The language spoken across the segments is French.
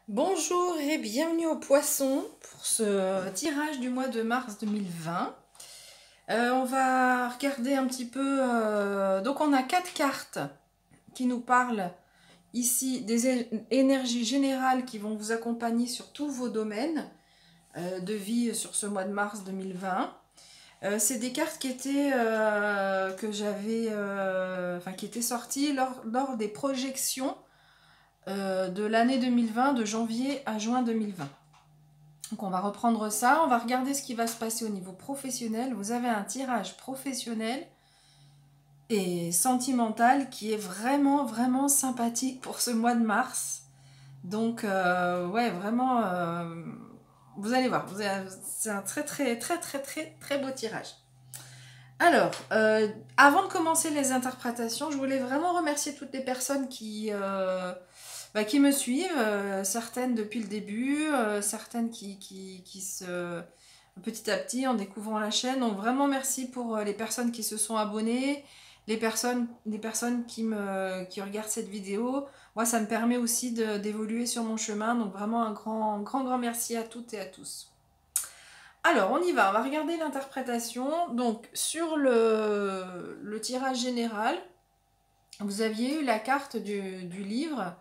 Bonjour et bienvenue au Poisson pour ce tirage du mois de mars 2020. On va regarder un petit peu. Donc on a 4 cartes qui nous parlent ici des énergies générales qui vont vous accompagner sur tous vos domaines de vie sur ce mois de mars 2020. C'est des cartes qui étaient qui étaient sorties lors des projections de l'année 2020, de janvier à juin 2020. Donc on va reprendre ça, on va regarder ce qui va se passer au niveau professionnel. Vous avez un tirage professionnel et sentimental qui est vraiment sympathique pour ce mois de mars. Donc ouais, vraiment, vous allez voir, c'est un très beau tirage. Alors, avant de commencer les interprétations, je voulais vraiment remercier toutes les personnes qui me suivent, certaines depuis le début, certaines qui se... petit à petit en découvrant la chaîne. Donc vraiment merci pour les personnes qui se sont abonnées, les personnes qui regardent cette vidéo. Moi, ça me permet aussi d'évoluer sur mon chemin. Donc vraiment un grand merci à toutes et à tous. Alors, on y va, on va regarder l'interprétation. Donc, sur le tirage général, vous aviez eu la carte du livre.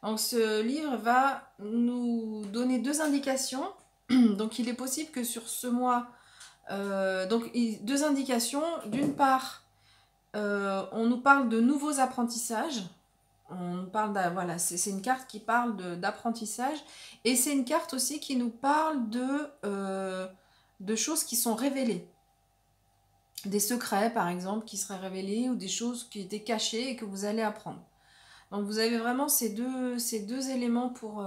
Donc, ce livre va nous donner 2 indications. Donc, il est possible que sur ce mois, 2 indications. D'une part, on nous parle de nouveaux apprentissages. On parle voilà, c'est une carte qui parle d'apprentissage. Et c'est une carte aussi qui nous parle de choses qui sont révélées. Des secrets, par exemple, qui seraient révélés ou des choses qui étaient cachées et que vous allez apprendre. Donc vous avez vraiment ces deux éléments pour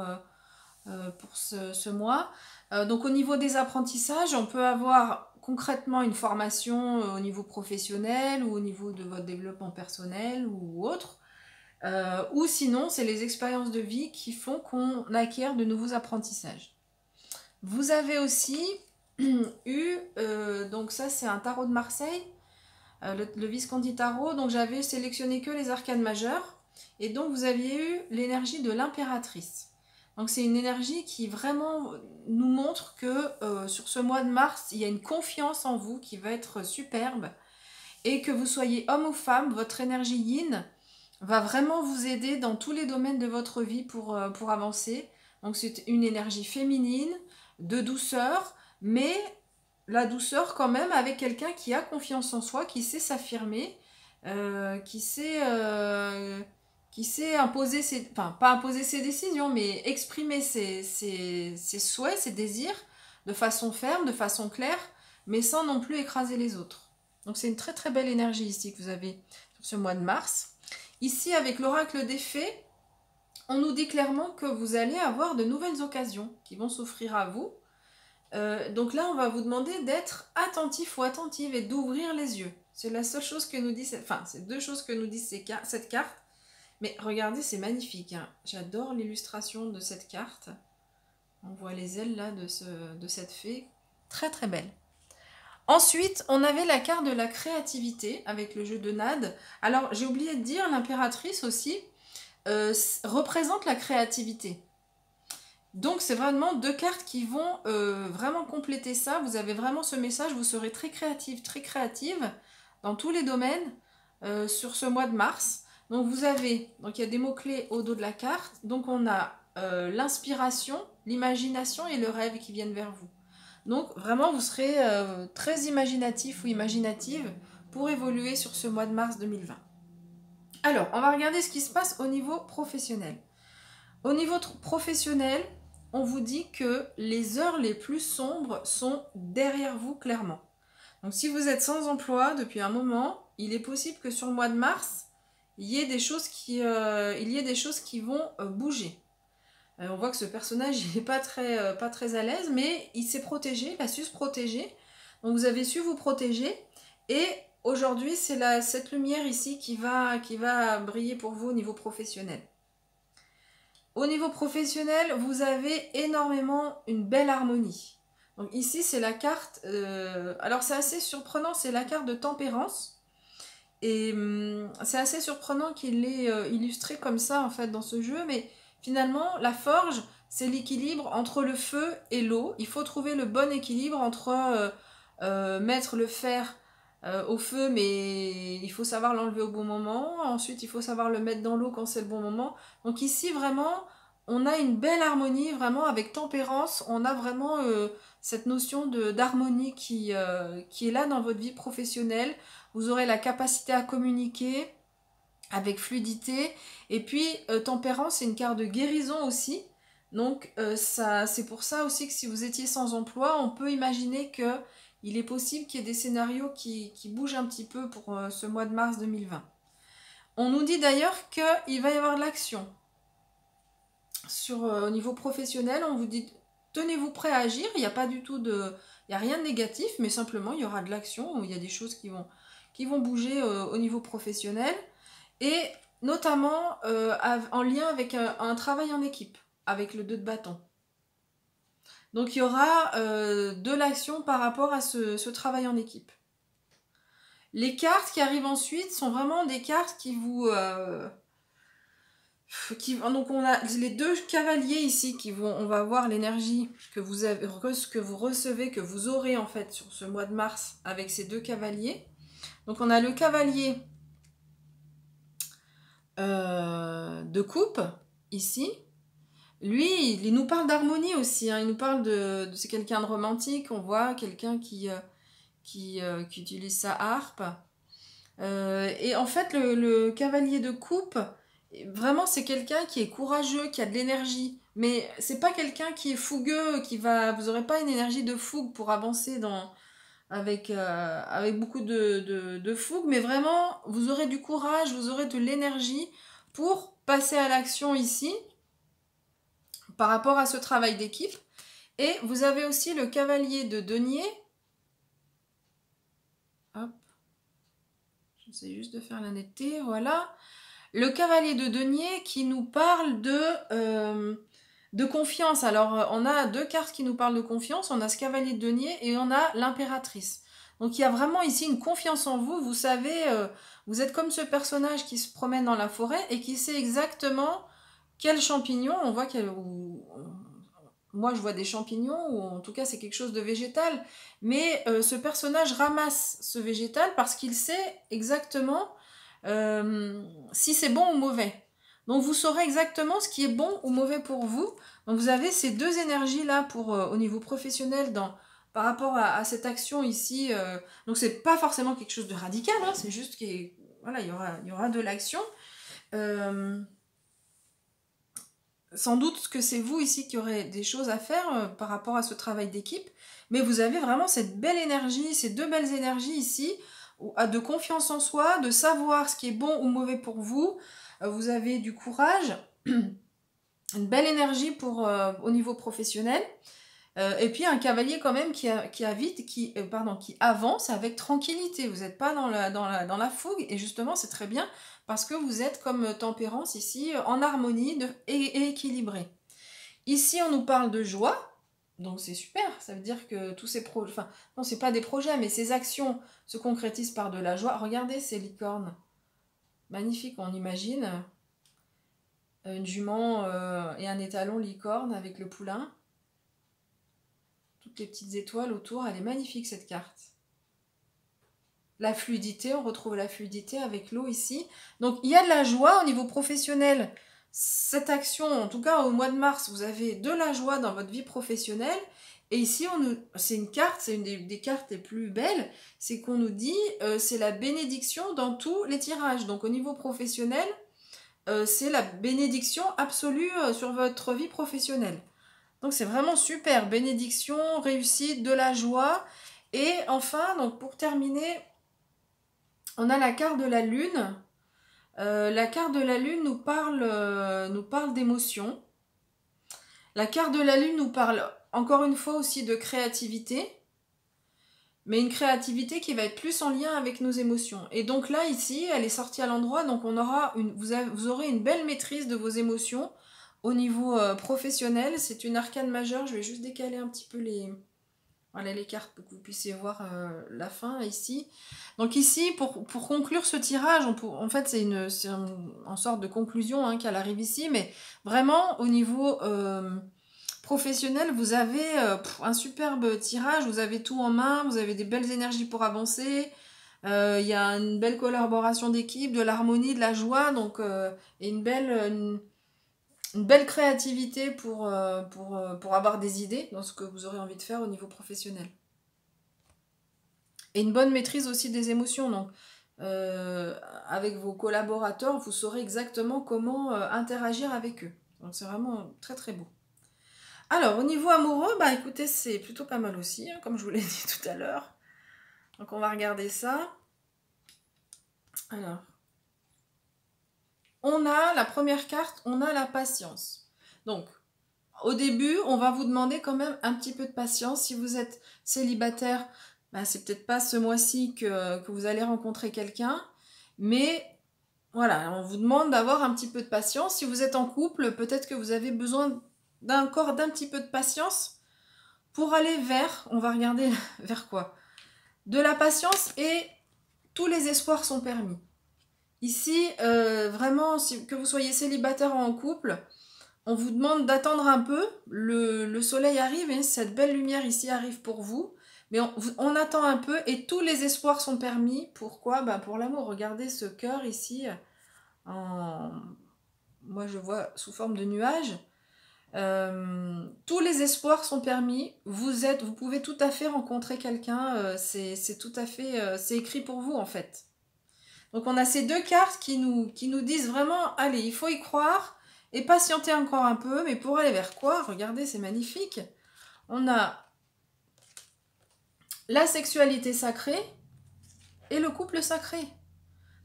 ce mois. Donc au niveau des apprentissages, on peut avoir concrètement une formation au niveau professionnel ou au niveau de votre développement personnel ou autre. Ou sinon, c'est les expériences de vie qui font qu'on acquiert de nouveaux apprentissages. Vous avez aussi eu, donc ça c'est un tarot de Marseille, le Visconti Tarot, donc j'avais sélectionné que les arcanes majeures, et donc vous aviez eu l'énergie de l'impératrice. Donc c'est une énergie qui vraiment nous montre que sur ce mois de mars, il y a une confiance en vous qui va être superbe, et que vous soyez homme ou femme, votre énergie yin va vraiment vous aider dans tous les domaines de votre vie pour avancer. Donc c'est une énergie féminine, de douceur, mais la douceur quand même avec quelqu'un qui a confiance en soi, qui sait s'affirmer, qui sait imposer ses... Enfin, pas imposer ses décisions, mais exprimer ses souhaits, ses désirs de façon ferme, de façon claire, mais sans non plus écraser les autres. Donc c'est une très belle énergie ici que vous avez sur ce mois de mars. Ici, avec l'oracle des fées, on nous dit clairement que vous allez avoir de nouvelles occasions qui vont s'offrir à vous. Donc là, on va vous demander d'être attentif ou attentive et d'ouvrir les yeux. C'est la seule chose que nous dit, c'est 2 choses que nous dit cette carte. Mais regardez, c'est magnifique, hein. J'adore l'illustration de cette carte. On voit les ailes là de cette fée. Très belle. Ensuite, on avait la carte de la créativité avec le jeu de Nade. Alors, j'ai oublié de dire, l'impératrice aussi représente la créativité. Donc, c'est vraiment 2 cartes qui vont vraiment compléter ça. Vous avez vraiment ce message, vous serez très créative dans tous les domaines sur ce mois de mars. Donc, il y a des mots-clés au dos de la carte. Donc, on a l'inspiration, l'imagination et le rêve qui viennent vers vous. Donc vraiment, vous serez très imaginatif ou imaginative pour évoluer sur ce mois de mars 2020. Alors, on va regarder ce qui se passe au niveau professionnel. Au niveau professionnel, on vous dit que les heures les plus sombres sont derrière vous clairement. Donc si vous êtes sans emploi depuis un moment, il est possible que sur le mois de mars, il y ait des choses qui vont bouger. On voit que ce personnage n'est pas très à l'aise, mais il s'est protégé, il a su se protéger. Donc vous avez su vous protéger. Et aujourd'hui, c'est cette lumière ici qui va briller pour vous au niveau professionnel. Au niveau professionnel, vous avez énormément une belle harmonie. Donc ici, c'est la carte... alors c'est assez surprenant, c'est la carte de tempérance. Et c'est assez surprenant qu'il l'ait illustré comme ça, en fait, dans ce jeu, mais... Finalement, la forge, c'est l'équilibre entre le feu et l'eau. Il faut trouver le bon équilibre entre mettre le fer au feu, mais il faut savoir l'enlever au bon moment. Ensuite, il faut savoir le mettre dans l'eau quand c'est le bon moment. Donc ici, vraiment, on a une belle harmonie, vraiment, avec tempérance. On a vraiment cette notion d'harmonie qui est là dans votre vie professionnelle. Vous aurez la capacité à communiquer avec fluidité. Et puis, tempérance, c'est une carte de guérison aussi. Donc, c'est pour ça aussi que si vous étiez sans emploi, on peut imaginer que il est possible qu'il y ait des scénarios qui bougent un petit peu pour ce mois de mars 2020. On nous dit d'ailleurs qu'il va y avoir de l'action. Au niveau professionnel, on vous dit tenez-vous prêt à agir. Il n'y a pas du tout il n'y a rien de négatif, mais simplement il y aura de l'action, il y a des choses qui vont bouger au niveau professionnel. Et notamment en lien avec un travail en équipe, avec le 2 de bâton. Donc il y aura de l'action par rapport à ce travail en équipe. Les cartes qui arrivent ensuite sont vraiment des cartes qui vous... donc on a les 2 cavaliers ici on va voir l'énergie que vous recevez, que vous aurez en fait sur ce mois de mars avec ces 2 cavaliers. Donc on a le cavalier de coupe ici. Lui, il nous parle d'harmonie aussi, hein. Il nous parle c'est quelqu'un de romantique, on voit quelqu'un qui utilise sa harpe. Et en fait, le cavalier de coupe, vraiment, c'est quelqu'un qui est courageux, qui a de l'énergie. Mais c'est pas quelqu'un qui est fougueux, vous aurez pas une énergie de fougue pour avancer avec beaucoup de fougue, mais vraiment, vous aurez du courage, vous aurez de l'énergie pour passer à l'action ici par rapport à ce travail d'équipe. Et vous avez aussi le cavalier de denier. Hop. J'essaie juste de faire la netteté, voilà. Le cavalier de denier qui nous parle de confiance. Alors, on a 2 cartes qui nous parlent de confiance. On a ce cavalier de denier et on a l'impératrice. Donc, il y a vraiment ici une confiance en vous. Vous savez, vous êtes comme ce personnage qui se promène dans la forêt et qui sait exactement quel champignon. On voit moi, je vois des champignons, ou en tout cas, c'est quelque chose de végétal. Mais ce personnage ramasse ce végétal parce qu'il sait exactement si c'est bon ou mauvais. Donc, vous saurez exactement ce qui est bon ou mauvais pour vous. Donc, vous avez ces 2 énergies-là au niveau professionnel par rapport à cette action ici. Donc, c'est pas forcément quelque chose de radical, hein, c'est juste voilà, il y aura de l'action. Sans doute que c'est vous ici qui aurez des choses à faire par rapport à ce travail d'équipe, mais vous avez vraiment cette belle énergie, ces 2 belles énergies ici, de confiance en soi, de savoir ce qui est bon ou mauvais pour vous. Vous avez du courage, une belle énergie au niveau professionnel, et puis un cavalier quand même qui avance avec tranquillité. Vous n'êtes pas dans la fougue, et justement c'est très bien parce que vous êtes comme tempérance ici en harmonie et équilibré. Ici on nous parle de joie, donc c'est super, ça veut dire que tous ces projets, enfin non c'est pas des projets, mais ces actions se concrétisent par de la joie. Regardez ces licornes, magnifique, on imagine une jument et un étalon licorne avec le poulain. Toutes les petites étoiles autour, elle est magnifique cette carte. La fluidité, on retrouve la fluidité avec l'eau ici. Donc il y a de la joie au niveau professionnel. Cette action, en tout cas au mois de mars, vous avez de la joie dans votre vie professionnelle. Et ici, c'est une carte, c'est une des cartes les plus belles, c'est qu'on nous dit, c'est la bénédiction dans tous les tirages. Donc au niveau professionnel, c'est la bénédiction absolue sur votre vie professionnelle. Donc c'est vraiment super, bénédiction, réussite, de la joie. Et enfin, donc pour terminer, on a la carte de la lune. La carte de la lune nous parle d'émotion. La carte de la lune nous parle encore une fois aussi de créativité, mais une créativité qui va être plus en lien avec nos émotions. Et donc là, ici, elle est sortie à l'endroit, donc vous aurez une belle maîtrise de vos émotions au niveau professionnel. C'est une arcane majeure, je vais juste décaler un petit peu les cartes pour que vous puissiez voir la fin ici. Donc ici, pour conclure ce tirage, en fait c'est en sorte de conclusion qu'elle arrive ici, mais vraiment au niveau Professionnel, vous avez un superbe tirage, vous avez tout en main, vous avez des belles énergies pour avancer, il y a une belle collaboration d'équipe, de l'harmonie, de la joie, donc et une belle créativité pour avoir des idées dans ce que vous aurez envie de faire au niveau professionnel. Et une bonne maîtrise aussi des émotions, donc avec vos collaborateurs, vous saurez exactement comment interagir avec eux. Donc c'est vraiment très très beau. Alors, au niveau amoureux, bah écoutez, c'est plutôt pas mal aussi, hein, comme je vous l'ai dit tout à l'heure. Donc on va regarder ça. Alors, on a la première carte, on a la patience. Donc, au début, on va vous demander quand même un petit peu de patience. Si vous êtes célibataire, bah, c'est peut-être pas ce mois-ci que vous allez rencontrer quelqu'un. Mais voilà, on vous demande d'avoir un petit peu de patience. Si vous êtes en couple, peut-être que vous avez besoin d'un petit peu de patience pour aller vers, on va regarder vers quoi? De la patience et tous les espoirs sont permis. Ici, vraiment, que vous soyez célibataire ou en couple, on vous demande d'attendre un peu. Le soleil arrive et cette belle lumière ici arrive pour vous. Mais on attend un peu et tous les espoirs sont permis. Pourquoi? Ben pour l'amour. Regardez ce cœur ici. Moi, je vois sous forme de nuage. Tous les espoirs sont permis. Vous pouvez tout à fait rencontrer quelqu'un. C'est tout à fait, c'est écrit pour vous en fait. Donc on a ces deux cartes qui nous disent vraiment, allez, il faut y croire et patienter encore un peu. Mais pour aller vers quoi? Regardez, c'est magnifique. On a la sexualité sacrée et le couple sacré.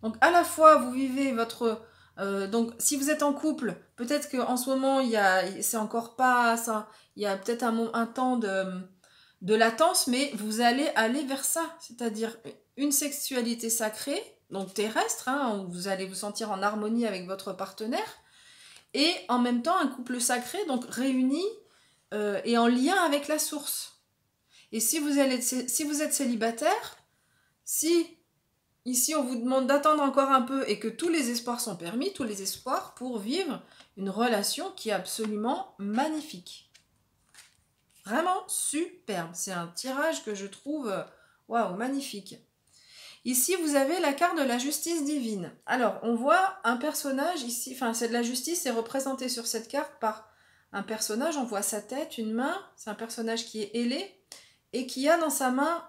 Donc à la fois vous vivez votre... donc si vous êtes en couple, peut-être qu'en ce moment c'est encore pas ça, il y a peut-être un temps de latence, mais vous allez aller vers ça, c'est-à-dire une sexualité sacrée, donc terrestre, hein, où vous allez vous sentir en harmonie avec votre partenaire, et en même temps un couple sacré, donc réuni et en lien avec la source. Et si vous êtes célibataire, si ici, on vous demande d'attendre encore un peu et que tous les espoirs sont permis, tous les espoirs pour vivre une relation qui est absolument magnifique. Vraiment superbe. C'est un tirage que je trouve, waouh, magnifique. Ici, vous avez la carte de la justice divine. Alors, on voit un personnage ici, enfin, c'est de la justice, c'est représenté sur cette carte par un personnage. On voit sa tête, une main. C'est un personnage qui est ailé et qui a dans sa main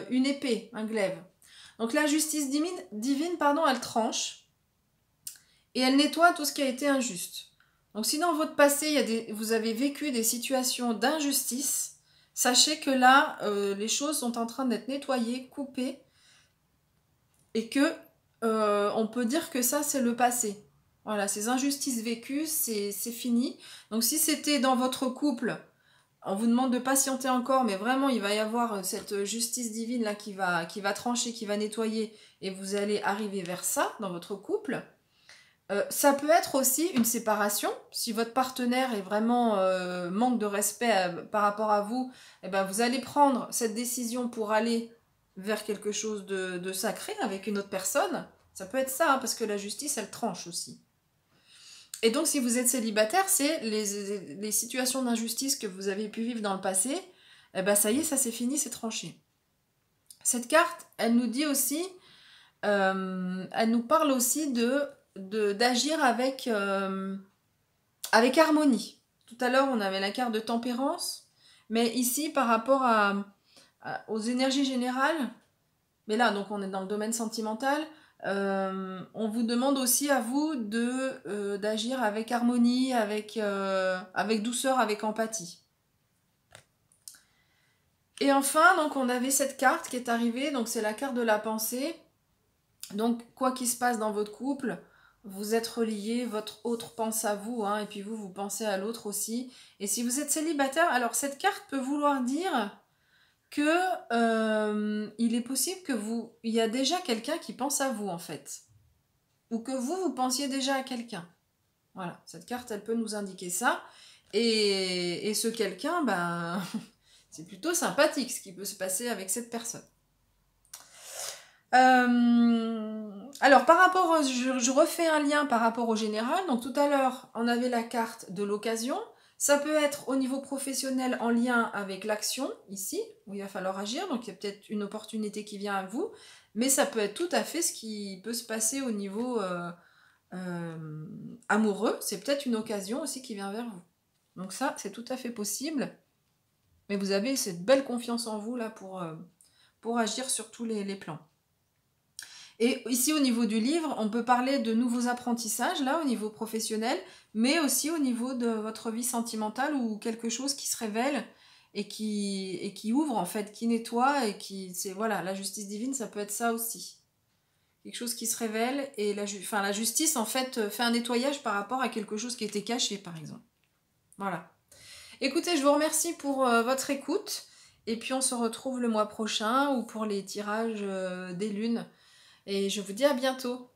une épée, un glaive. Donc la justice divine, pardon, elle tranche et elle nettoie tout ce qui a été injuste. Donc si dans votre passé, vous avez vécu des situations d'injustice, sachez que là, les choses sont en train d'être nettoyées, coupées, et que on peut dire que ça, c'est le passé. Voilà, ces injustices vécues, c'est fini. Donc si c'était dans votre couple, on vous demande de patienter encore, mais vraiment, il va y avoir cette justice divine là qui va trancher, qui va nettoyer, et vous allez arriver vers ça dans votre couple. Ça peut être aussi une séparation. Si votre partenaire est vraiment manque de respect par rapport à vous, eh ben, vous allez prendre cette décision pour aller vers quelque chose de sacré avec une autre personne. Ça peut être ça, hein, parce que la justice, elle tranche aussi. Et donc, si vous êtes célibataire, c'est les situations d'injustice que vous avez pu vivre dans le passé, eh ben ça y est, ça c'est fini, c'est tranché. Cette carte, elle nous dit aussi, elle nous parle aussi d'agir avec harmonie. Tout à l'heure, on avait la carte de tempérance, mais ici, par rapport aux énergies générales, mais là, donc on est dans le domaine sentimental, on vous demande aussi à vous d'agir avec harmonie, avec douceur, avec empathie. Et enfin, donc on avait cette carte qui est arrivée, donc c'est la carte de la pensée. Donc quoi qu'il se passe dans votre couple, vous êtes reliés, votre autre pense à vous, hein, et puis vous pensez à l'autre aussi. Et si vous êtes célibataire, alors cette carte peut vouloir dire que il est possible que il y a déjà quelqu'un qui pense à vous en fait, ou que vous pensiez déjà à quelqu'un. Voilà, cette carte elle peut nous indiquer ça, et ce quelqu'un, ben, c'est plutôt sympathique ce qui peut se passer avec cette personne. Alors par rapport, je refais un lien par rapport au général. Donc tout à l'heure on avait la carte de l'occasion. Ça peut être au niveau professionnel en lien avec l'action, ici, où il va falloir agir, donc il y a peut-être une opportunité qui vient à vous, mais ça peut être tout à fait ce qui peut se passer au niveau amoureux, c'est peut-être une occasion aussi qui vient vers vous. Donc ça, c'est tout à fait possible, mais vous avez cette belle confiance en vous là pour agir sur tous les plans. Et ici, au niveau du livre, on peut parler de nouveaux apprentissages, là, au niveau professionnel, mais aussi au niveau de votre vie sentimentale ou quelque chose qui se révèle et qui ouvre, en fait, qui nettoie et qui... C'est, voilà, la justice divine, ça peut être ça aussi. Quelque chose qui se révèle et la justice, en fait, fait un nettoyage par rapport à quelque chose qui était caché, par exemple. Voilà. Écoutez, je vous remercie pour votre écoute. Et puis, on se retrouve le mois prochain ou pour les tirages des lunes. Et je vous dis à bientôt.